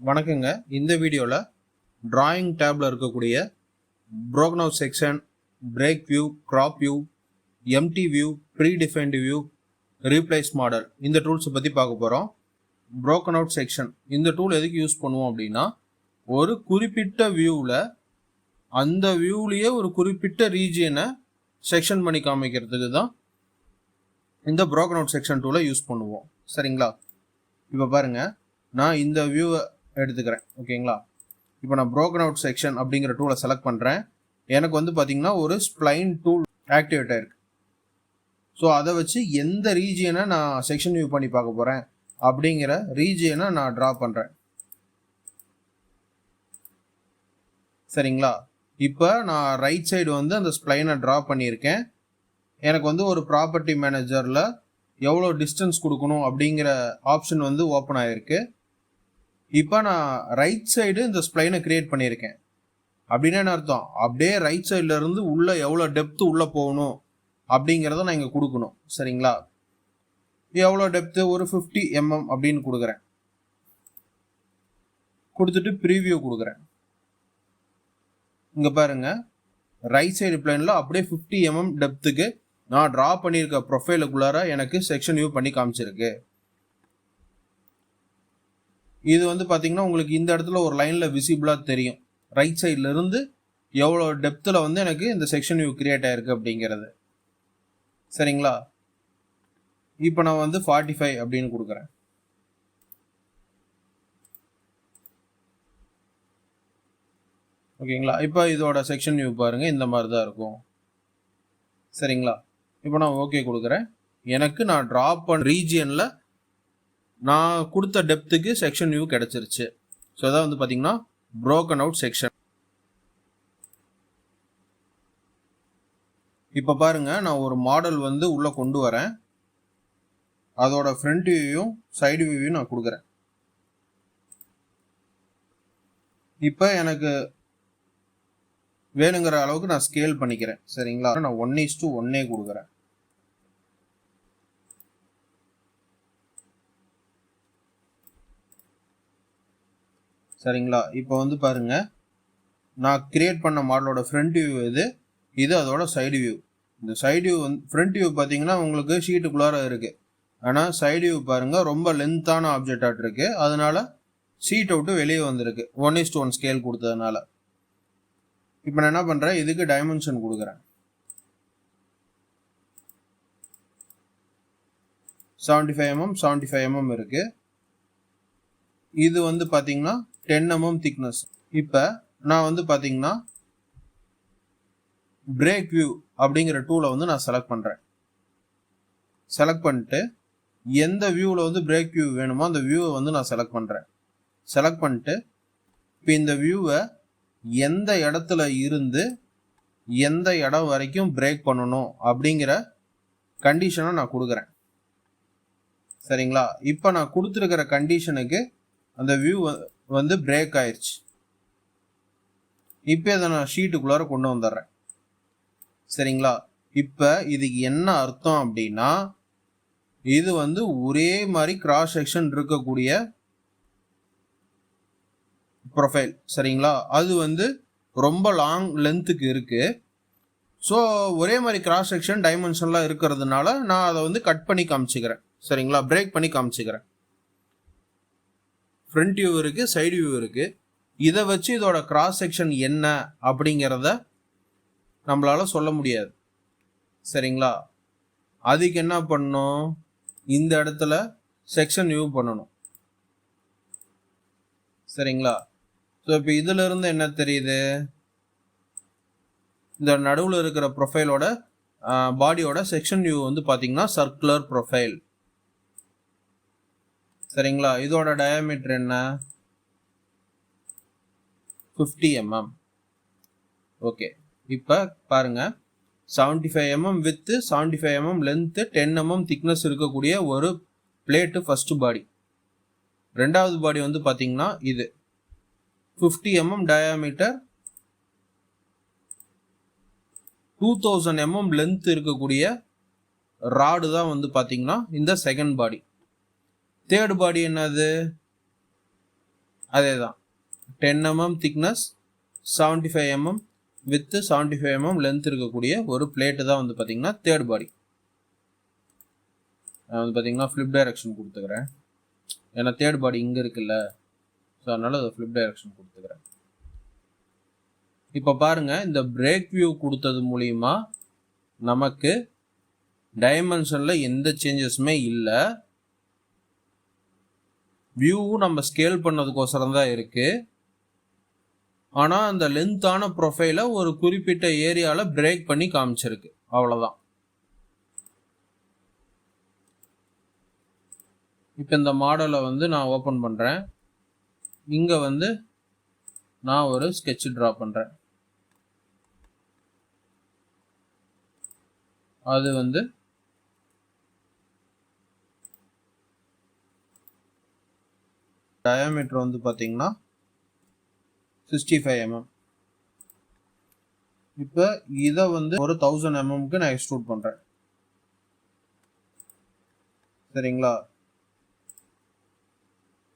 வணக்கங்க. இந்த வீடியோவில் டிராயிங் டேப்ல இருக்கக்கூடிய broken out section, break view, crop view, empty view, predefined view, replace model இந்த டூல்ஸை பற்றி பார்க்க போகிறோம். broken out செக்ஷன் இந்த டூல் எதுக்கு யூஸ் பண்ணுவோம் அப்படின்னா, ஒரு குறிப்பிட்ட வியூவில் அந்த வியூலேயே ஒரு குறிப்பிட்ட ரீஜியனை செக்ஷன் பண்ணி காமிக்கிறதுக்கு தான் இந்த broken out செக்ஷன் டூலை யூஸ் பண்ணுவோம். சரிங்களா? இப்போ பாருங்கள், நான் இந்த வியூவை எடுத்துக்கிறேன். ஓகேங்களா? இப்போ நான் broken out செக்ஷன் அப்படிங்கிற டூலை செலக்ட் பண்ணுறேன். எனக்கு வந்து பார்த்தீங்கன்னா ஒரு ஸ்ப்ளைன் டூல் ஆக்டிவேட் ஆயிருக்கு. ஸோ அதை வச்சு எந்த ரீஜியனை நான் செக்ஷன் வியூ பண்ணி பார்க்க போகிறேன் அப்படிங்கிற ரீஜியனை நான் ட்ரா பண்ணுறேன். சரிங்களா? இப்போ நான் ரைட் சைடு வந்து அந்த ஸ்ப்ளைனை ட்ரா பண்ணியிருக்கேன். எனக்கு வந்து ஒரு ப்ராப்பர்ட்டி மேனேஜரில் எவ்வளோ டிஸ்டன்ஸ் கொடுக்கணும் அப்படிங்கிற ஆப்ஷன் வந்து ஓப்பன் ஆகிருக்கு. இப்போ நான் ரைட் சைடு இந்த ஸ்ப்ளைனை கிரியேட் பண்ணியிருக்கேன். அப்படின்னா என்ன அர்த்தம்? அப்படியே ரைட் சைடில் இருந்து உள்ளே எவ்வளோ டெப்த்து உள்ளே போகணும் அப்படிங்கிறத நான் இங்கே கொடுக்கணும். சரிங்களா? எவ்வளோ டெப்த்து? ஒரு 50 mm அப்படின்னு கொடுக்குறேன். கொடுத்துட்டு ப்ரீவியூ கொடுக்குறேன். இங்கே பாருங்க, ரைட் சைடு பிளேனில் அப்படியே 50 mm டெப்த்துக்கு நான் ட்ரா பண்ணியிருக்க ப்ரொஃபைலுக்குள்ளார எனக்கு செக்ஷன் வியூ பண்ணி காமிச்சிருக்கு. இது வந்து பார்த்தீங்கன்னா உங்களுக்கு இந்த இடத்துல ஒரு லைனில் விசிபிளாக தெரியும், ரைட் சைடில் இருந்து எவ்வளோ டெப்த்தில் வந்து எனக்கு இந்த செக்ஷன் வியூ கிரியேட் ஆயிருக்கு அப்படிங்கிறது. சரிங்களா? இப்போ நான் வந்து 45 அப்படின்னு கொடுக்குறேன். ஓகேங்களா? இப்போ இதோட செக்ஷன் வியூ பாருங்கள், இந்த மாதிரி தான் இருக்கும். சரிங்களா? இப்போ நான் ஓகே கொடுக்குறேன். எனக்கு நான் ட்ரா பண்ண ரீஜியனில் நான் கொடுத்த டெப்த்துக்கு செக்ஷன் வியூ கிடச்சிருச்சு. ஸோ அதான் வந்து பார்த்தீங்கன்னா broken out செக்ஷன். இப்போ பாருங்க, நான் ஒரு மாடல் வந்து உள்ளே கொண்டு வரேன். அதோட ஃப்ரண்ட் வியூவையும் சைடு வியூவையும் நான் கொடுக்குறேன். இப்போ எனக்கு வேணுங்கிற அளவுக்கு நான் ஸ்கேல் பண்ணிக்கிறேன். சரிங்களா? நான் 1:1 கொடுக்குறேன். சரிங்களா? இப்போ வந்து பாருங்க, நான் கிரியேட் பண்ண மாடலோட ஃப்ரண்ட் வியூ இது அதோட சைடு வியூ. இந்த சைடு வியூ வந்து ஃப்ரண்ட் வியூ பார்த்தீங்கன்னா உங்களுக்கு ஷீட்டுக்குள்ளார இருக்குது. ஆனால் சைடு வியூ பாருங்கள் ரொம்ப லென்த்தான ஆப்ஜெக்டாக இருக்குது. அதனால ஷீட் அவுட்டு வெளியே வந்திருக்கு 1:1 ஸ்கேல் கொடுத்ததுனால. இப்போ நான் என்ன பண்ணுறேன், இதுக்கு டைமென்ஷன் கொடுக்குறேன். 75 mm 75 mm இருக்குது. இது வந்து பார்த்தீங்கன்னா 10 mm திக்னஸ். இப்போ நான் வந்து பார்த்தீங்கன்னா பிரேக் வியூ அப்படிங்கிற டூலை வந்து நான் செலக்ட் பண்ணுறேன். செலக்ட் பண்ணிட்டு எந்த வியூவில் வந்து பிரேக் வியூ வேணுமோ அந்த வியூவை வந்து நான் செலக்ட் பண்ணுறேன். செலக்ட் பண்ணிட்டு இப்போ இந்த வியூவை எந்த இடத்துல இருந்து எந்த இடம் வரைக்கும் பிரேக் பண்ணணும் அப்படிங்கிற கண்டிஷனை நான் கொடுக்குறேன். சரிங்களா? இப்போ நான் கொடுத்துருக்கிற கண்டிஷனுக்கு அந்த வியூ வந்து பிரேக் ஆயிடுச்சு. இப்போ இதை நான் ஷீட்டுக்குள்ளார கொண்டு வந்துடுறேன். சரிங்களா? இப்போ இதுக்கு என்ன அர்த்தம் அப்படின்னா, இது வந்து ஒரே மாதிரி கிராஸ் செக்ஷன் இருக்கக்கூடிய ப்ரொஃபைல். சரிங்களா? அது வந்து ரொம்ப லாங் லென்த்துக்கு இருக்கு. ஸோ ஒரே மாதிரி கிராஸ் செக்ஷன் டைமென்ஷன்லாம் இருக்கிறதுனால நான் அதை வந்து கட் பண்ணி காமிச்சிக்கிறேன். சரிங்களா? பிரேக் பண்ணி காமிச்சிக்கிறேன். ஃப்ரண்ட் வியூ இருக்குது, சைடு வியூ இருக்குது. இதை வச்சு இதோட கிராஸ் செக்ஷன் என்ன அப்படிங்கிறத நம்மளால் சொல்ல முடியாது. சரிங்களா? அதுக்கு என்ன பண்ணணும், இந்த இடத்துல செக்ஷன் வியூ பண்ணணும். சரிங்களா? ஸோ இப்போ இதில் இருந்து என்ன தெரியுது, இந்த நடுவில் இருக்கிற ப்ரொஃபைலோட பாடியோட செக்ஷன் வியூ வந்து பார்த்தீங்கன்னா சர்க்குலர் ப்ரொஃபைல். சரிங்களா? இதோட டயாமீட்டர் என்ன, 50 mm. ஓகே. இப்போ பாருங்க, 75 mm with 75 mm length 10 mm thickness இருக்கக்கூடிய ஒரு பிளேட்டு ஃபர்ஸ்ட் பாடி. ரெண்டாவது பாடி வந்து பார்த்தீங்கன்னா இது 50 mm டயாமீட்டர் 2000 mm லென்த் இருக்கக்கூடிய ராடு தான் வந்து பார்த்தீங்கன்னா இந்த செகண்ட் பாடி. தேர்ட் பாடி என்னது, அதே தான் 10 mm thickness 75 mm with 75 mm length இருக்கக்கூடிய ஒரு பிளேட்டு தான் வந்து பார்த்தீங்கன்னா தேர்ட் பாடி. நான் வந்து பார்த்தீங்கன்னா ஃப்ளிப் டைரக்ஷன் கொடுத்துக்கிறேன், ஏன்னா தேர்ட் பாடி இங்கே இருக்குல்ல, ஸோ அதனால் அதை ஃப்ளிப் டைரக்ஷன் கொடுத்துக்கிறேன். இப்போ பாருங்கள், இந்த பிரேக் வியூ கொடுத்தது மூலிமா நமக்கு டைமென்ஷனில் எந்த சேஞ்சஸுமே இல்லை. வியூவும் நம்ம ஸ்கேல் பண்ணதுக்கோசரம் தான் இருக்குது. ஆனால் அந்த லென்த்தான ப்ரொஃபைலை ஒரு குறிப்பிட்ட ஏரியாவில் பிரேக் பண்ணி காமிச்சிருக்கு, அவ்வளோதான். இப்போ இந்த மாடலை வந்து நான் ஓப்பன் பண்ணுறேன். இங்கே வந்து நான் ஒரு ஸ்கெட்ச் ட்ரா பண்ணுறேன். அது வந்து டயாமீட்டர் வந்து பார்த்தீங்கன்னா 65 mm. இப்போ இதை வந்து ஒரு 1000 mmக்கு நான் எக்ஸ்ட்ரூட் பண்ணுறேன். சரிங்களா?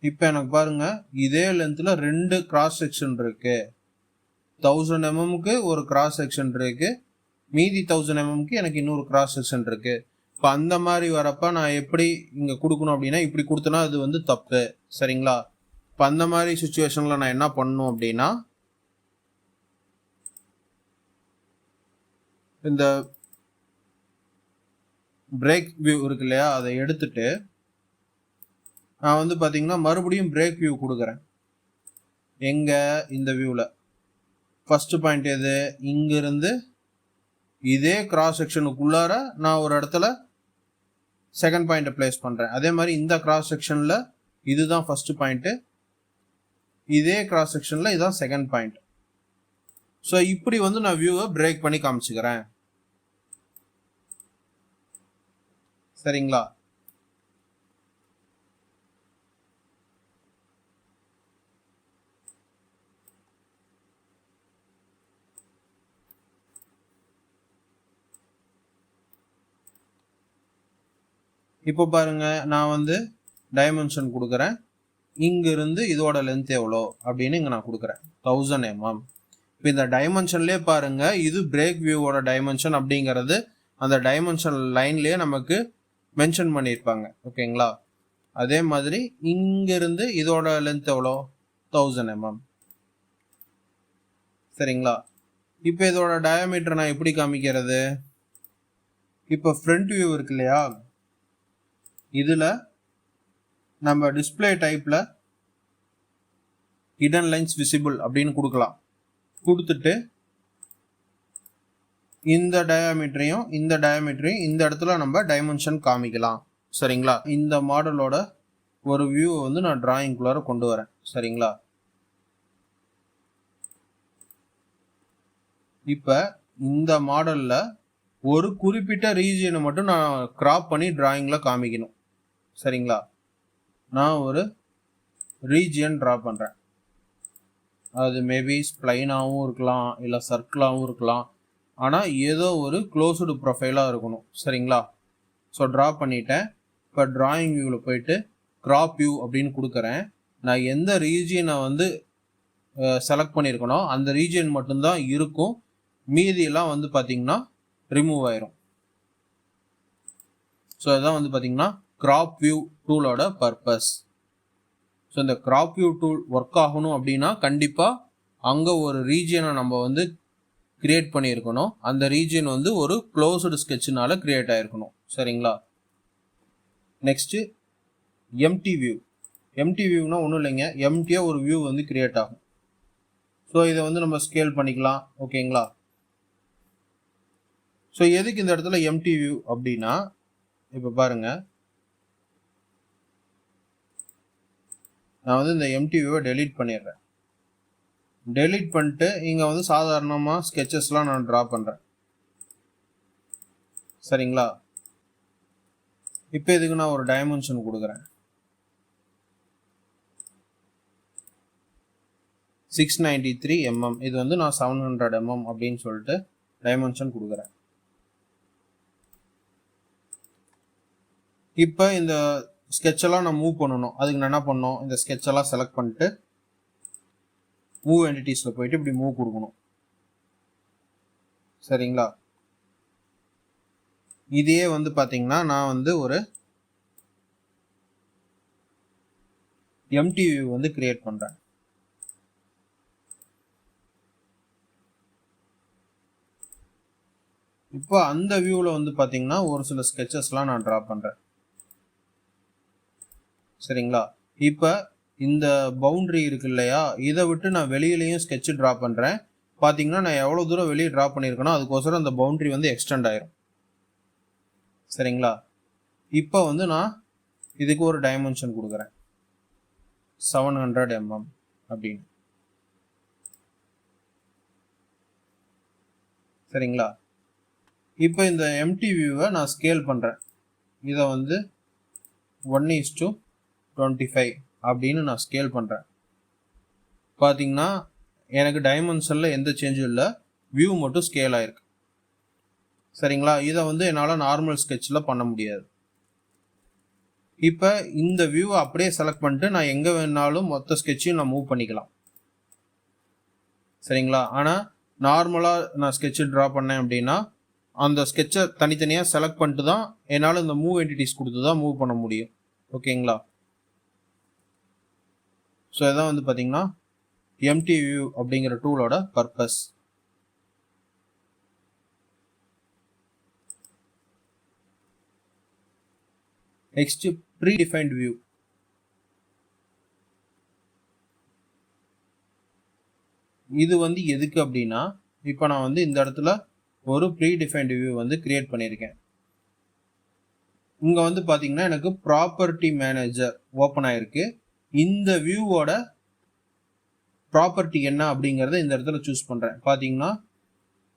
இப்போ எனக்கு பாருங்க, இதே லென்த்தில் 2 கிராஸ் செக்ஷன் இருக்கு. 1000 mmக்கு ஒரு கிராஸ் செக்ஷன் இருக்கு, மீதி 1000 mmக்கு எனக்கு இன்னொரு கிராஸ் செக்ஷன் இருக்கு. இப்போ அந்த மாதிரி வரப்ப நான் எப்படி இங்கே கொடுக்கணும் அப்படின்னா, இப்படி கொடுத்தனா அது வந்து தப்பு. சரிங்களா? இப்போ அந்த மாதிரி சுச்சுவேஷனில் நான் என்ன பண்ணணும் அப்படின்னா, இந்த பிரேக் வியூ இருக்கு இல்லையா, அதை எடுத்துட்டு நான் வந்து பார்த்தீங்கன்னா மறுபடியும் பிரேக் வியூ கொடுக்குறேன். எங்கே? இந்த வியூவில் ஃபஸ்ட்டு பாயிண்ட் எது? இங்கிருந்து இதே கிராஸ் செக்ஷனுக்குள்ளார நான் ஒரு இடத்துல செகண்ட் பாயிண்ட்டை பிளேஸ் பண்ணுறேன். அதே மாதிரி இந்த கிராஸ் செக்ஷனில் இதுதான் ஃபஸ்ட்டு பாயிண்ட்டு, இதே கிராஸ் செக்ஷனில் இதுதான் செகண்ட் பாயிண்ட். ஸோ இப்படி வந்து நான் வியூவை பிரேக் பண்ணி காமிச்சுக்கிறேன். சரிங்களா? இப்போ பாருங்க, நான் வந்து டைமென்ஷன் கொடுக்குறேன். இங்கிருந்து இதோட லென்த் எவ்வளோ அப்படின்னு இங்கே நான் கொடுக்குறேன் 1000 mm. இப்போ இந்த டைமென்ஷன்லேயே பாருங்க, இது பிரேக் வியூவோட டைமென்ஷன் அப்படிங்கிறது அந்த டைமென்ஷன் லைன்லேயே நமக்கு மென்ஷன் பண்ணியிருப்பாங்க. ஓகேங்களா? அதே மாதிரி இங்கிருந்து இதோட லென்த் எவ்வளோ? 1000 mm. சரிங்களா? இப்போ இதோட டயாமீட்டர் நான் எப்படி காமிக்கிறது? இப்போ ஃப்ரண்ட் வியூ இருக்கு இல்லையா, இதில் நம்ம டிஸ்பிளே டைப்பில் ஹிடன் லைன்ஸ் விசிபிள் அப்படின்னு கொடுக்கலாம். கொடுத்துட்டு இந்த டயாமீட்டரையும் இந்த இடத்துல நம்ம டைமென்ஷன் காமிக்கலாம். சரிங்களா? இந்த மாடலோட ஒரு வியூவை வந்து நான் டிராயிங்குள்ளார கொண்டு வரேன். சரிங்களா? இப்போ இந்த மாடலில் ஒரு குறிப்பிட்ட ரீஜியனை மட்டும் நான் கிராப் பண்ணி டிராயிங்கில் காமிக்கணும். சரிங்களா? நான் ஒரு ரீஜியன் ட்ரா பண்ணுறேன். அது மேபி ஸ்ப்ளைனாகவும் இருக்கலாம், இல்லை சர்க்கிளாகவும் இருக்கலாம், ஆனால் ஏதோ ஒரு க்ளோஸ்டு ப்ரொஃபைலாக இருக்கணும். சரிங்களா? ஸோ ட்ரா பண்ணிட்டேன். இப்போ டிராயிங் வியூவில் போயிட்டு கிராப் வியூ அப்படின்னு கொடுக்குறேன். நான் எந்த ரீஜியனை வந்து செலக்ட் பண்ணியிருக்கனோ அந்த ரீஜியன் மட்டும்தான் இருக்கும், மீதியெல்லாம் வந்து பார்த்திங்கன்னா ரிமூவ் ஆயிரும். ஸோ அதுதான் வந்து பார்த்திங்கன்னா கிராப் வியூ டூலோட பர்பஸ். ஸோ இந்த கிராப் வியூ டூல் ஒர்க் ஆகணும் அப்படின்னா கண்டிப்பாக அங்கே ஒரு ரீஜியனை நம்ம வந்து கிரியேட் பண்ணியிருக்கணும். அந்த ரீஜியன் வந்து ஒரு க்ளோஸ்டு ஸ்கெட்சினால கிரியேட் ஆகிருக்கணும். சரிங்களா? Next empty view. எம்டி வியூனா ஒன்றும் இல்லைங்க, எம்டியாக ஒரு வியூ வந்து கிரியேட் ஆகும். ஸோ இதை வந்து நம்ம ஸ்கேல் பண்ணிக்கலாம். ஓகேங்களா? ஸோ எதுக்கு இந்த இடத்துல எம்டி வியூ அப்படின்னா, இப்போ பாருங்கள், நான் வந்து இந்த எம்டி வியூவை டெலீட் பண்ணிடுறேன். டெலீட் பண்ணிட்டு இங்கே வந்து சாதாரணமாக ஸ்கெச்சஸ்லாம் நான் ட்ரா பண்ணுறேன். சரிங்களா? இப்போ இதுக்கு நான் ஒரு டைமென்ஷன் கொடுக்குறேன். 693 mm. இது வந்து நான் 700 mm அப்படின்னு சொல்லிட்டு டைமென்ஷன் கொடுக்குறேன். இப்போ இந்த ஸ்கெட்செல்லாம் நான் மூவ் பண்ணணும். அதுக்கு நான் என்ன பண்ணணும், இந்த ஸ்கெட்செல்லாம் செலக்ட் பண்ணிட்டு மூவ் என்டிட்டிஸில் போயிட்டு இப்படி மூவ் கொடுக்கணும். சரிங்களா? இதே வந்து பார்த்தீங்கன்னா நான் வந்து ஒரு எம்டி வியூ வந்து கிரியேட் பண்ணுறேன். இப்போ அந்த வியூவில் வந்து பார்த்தீங்கன்னா ஒரு சில ஸ்கெச்சஸ்லாம் நான் ட்ரா பண்ணுறேன். சரிங்களா? இப்போ இந்த பவுண்டரி இருக்கு இல்லையா, இதை விட்டு நான் வெளியிலையும் ஸ்கெட்ச் ட்ரா பண்ணுறேன். பார்த்தீங்கன்னா நான் எவ்வளோ தூரம் வெளியே ட்ரா பண்ணியிருக்கேனோ அதுக்கோசரம் அந்த பவுண்டரி வந்து எக்ஸ்டெண்ட் ஆயிரும். சரிங்களா? இப்போ வந்து நான் இதுக்கு ஒரு டைமென்ஷன் கொடுக்குறேன் 700 mm அப்படின்னு. சரிங்களா? இப்போ இந்த எம்டி வியூவை நான் ஸ்கேல் பண்ணுறேன். இதை வந்து 1:25 அப்படின்னு நான் ஸ்கேல் பண்ணுறேன். பார்த்தீங்கன்னா எனக்கு டைமென்ஷனில் எந்த சேஞ்சும் இல்லை, வியூ மட்டும் ஸ்கேல் ஆயிருக்கு. சரிங்களா? இதை வந்து என்னால் நார்மல் ஸ்கெட்சில் பண்ண முடியாது. இப்போ இந்த வியூவை அப்படியே செலக்ட் பண்ணிட்டு நான் எங்கே வேணாலும் மொத்த ஸ்கெட்சையும் நான் மூவ் பண்ணிக்கலாம். சரிங்களா? ஆனால் நார்மலாக நான் ஸ்கெட்சு ட்ரா பண்ணேன் அப்படின்னா அந்த ஸ்கெட்சை தனித்தனியாக செலக்ட் பண்ணிட்டு தான் என்னால் இந்த மூவ் என்டிட்டிஸ் கொடுத்து தான் மூவ் பண்ண முடியும். ஓகேங்களா? ஸோ இதான் வந்து பார்த்தீங்கன்னா எம்டி வியூ அப்படிங்கிற டூலோட பர்பஸ். Next predefined view. இது வந்து எதுக்கு அப்படின்னா, இப்போ நான் வந்து இந்த இடத்துல ஒரு ப்ரீடிஃபைன்ட் வியூ வந்து கிரியேட் பண்ணியிருக்கேன். இங்கே வந்து பார்த்தீங்கன்னா எனக்கு ப்ராப்பர்ட்டி மேனேஜர் ஓப்பன் ஆயிருக்கு. இந்த வியூவோட ப்ராப்பர்ட்டி என்ன அப்படிங்கிறத இந்த இடத்துல சூஸ் பண்ணுறேன். பார்த்தீங்கன்னா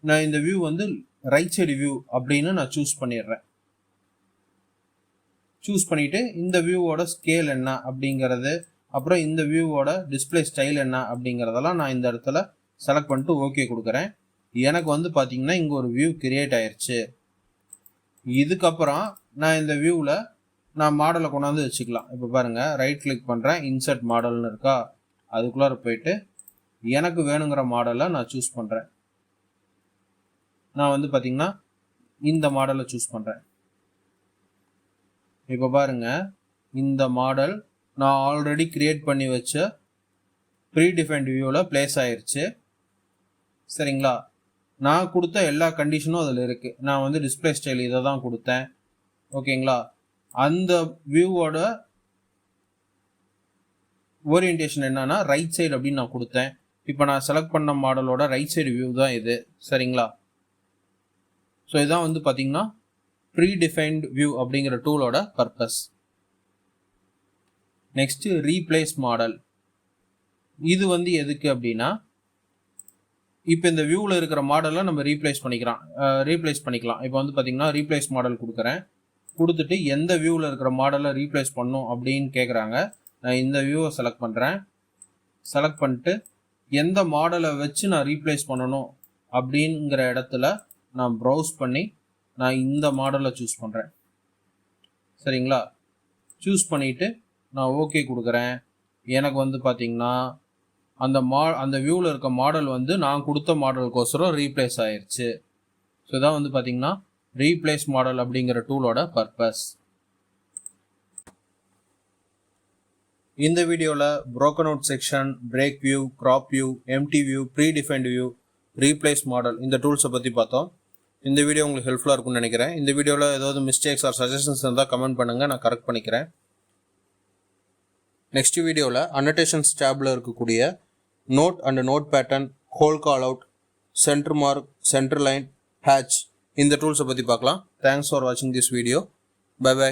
நான் இந்த வியூ வந்து ரைட் சைடு வியூ அப்படின்னு நான் சூஸ் பண்ணிடுறேன். சூஸ் பண்ணிவிட்டு இந்த வியூவோட ஸ்கேல் என்ன அப்படிங்கிறது, அப்புறம் இந்த வியூவோட டிஸ்பிளே ஸ்டைல் என்ன அப்படிங்கிறதெல்லாம் நான் இந்த இடத்துல செலக்ட் பண்ணிட்டு ஓகே கொடுக்குறேன். எனக்கு வந்து பார்த்தீங்கன்னா இங்கே ஒரு வியூ கிரியேட் ஆயிடுச்சு. இதுக்கப்புறம் நான் இந்த வியூவில் நான் மாடலை கொண்டாந்து வச்சுக்கலாம். இப்போ பாருங்கள், ரைட் கிளிக் பண்ணுறேன், இன்சர்ட் மாடல்னு இருக்கா, அதுக்குள்ளார போயிட்டு எனக்கு வேணுங்கிற மாடலை நான் சூஸ் பண்ணுறேன். நான் வந்து பார்த்தீங்கன்னா இந்த மாடலை சூஸ் பண்ணுறேன். இப்போ பாருங்கள், இந்த மாடல் நான் ஆல்ரெடி கிரியேட் பண்ணி வச்ச ப்ரீடிஃபைன்ட் வியூவில் பிளேஸ் ஆயிடுச்சு. சரிங்களா? நான் கொடுத்த எல்லா கண்டிஷனும் அதில் இருக்குது. நான் வந்து டிஸ்பிளே ஸ்டைல் இதை தான் கொடுத்தேன். ஓகேங்களா? அந்த வியூவோட ஓரியன்டேஷன் என்னன்னா ரைட் சைடு அப்படின்னு நான் கொடுத்தேன். இப்போ நான் செலக்ட் பண்ண மாடலோட ரைட் சைடு வியூ தான் இது. சரிங்களா? ஸோ இதான் வந்து பார்த்தீங்கன்னா ப்ரீடிஃபைன்ட் வியூ அப்படிங்கிற டூலோட பர்பஸ். Next replace model. இது வந்து எதுக்கு அப்படின்னா, இப்போ இந்த வியூவில் இருக்கிற மாடலை நம்ம ரீப்ளேஸ் பண்ணிக்கலாம். இப்போ வந்து பார்த்தீங்கன்னா ரீப்ளேஸ் மாடல் கொடுக்குறேன். கொடுத்துட்டு எந்த வியூவில் இருக்கிற மாடலை ரீப்ளேஸ் பண்ணும் அப்படின்னு கேட்குறாங்க. நான் இந்த வியூவை செலக்ட் பண்ணுறேன். செலக்ட் பண்ணிட்டு எந்த மாடலை வச்சு நான் ரீப்ளேஸ் பண்ணணும் அப்படிங்கிற இடத்துல நான் ப்ரௌஸ் பண்ணி நான் இந்த மாடலை சூஸ் பண்ணுறேன். சரிங்களா? சூஸ் பண்ணிவிட்டு நான் ஓகே கொடுக்குறேன். எனக்கு வந்து பார்த்தீங்கன்னா அந்த வியூவில் இருக்க மாடல் வந்து நான் கொடுத்த மாடலுக்கோசரம் ரீப்ளேஸ் ஆயிடுச்சு. ஸோ இதான் வந்து பார்த்தீங்கன்னா ரீப்ளேஸ் மாடல் அப்படிங்கிற டூலோட பர்பஸ். இந்த வீடியோவில் broken out section, break view, crop view, empty view, predefined view, replace model இந்த டூல்ஸை பற்றி பார்த்தோம். இந்த வீடியோ உங்களுக்கு ஹெல்ப்ஃபுல்லாக இருக்கும்னு நினைக்கிறேன். இந்த வீடியோவில் ஏதாவது மிஸ்டேக்ஸ் ஆர் சஜஷன்ஸ் இருந்தால் கமெண்ட் பண்ணுங்கள், நான் கரெக்ட் பண்ணிக்கிறேன். நெக்ஸ்ட் வீடியோவில் அன்னோடேஷன்ஸ் டேபில் இருக்கக்கூடிய note and note pattern, hole call out, center mark, center line, hatch இந்த டூல்ஸை பற்றி பார்க்கலாம். தேங்க்ஸ் ஃபார் வாட்சிங் திஸ் வீடியோ. Bye by.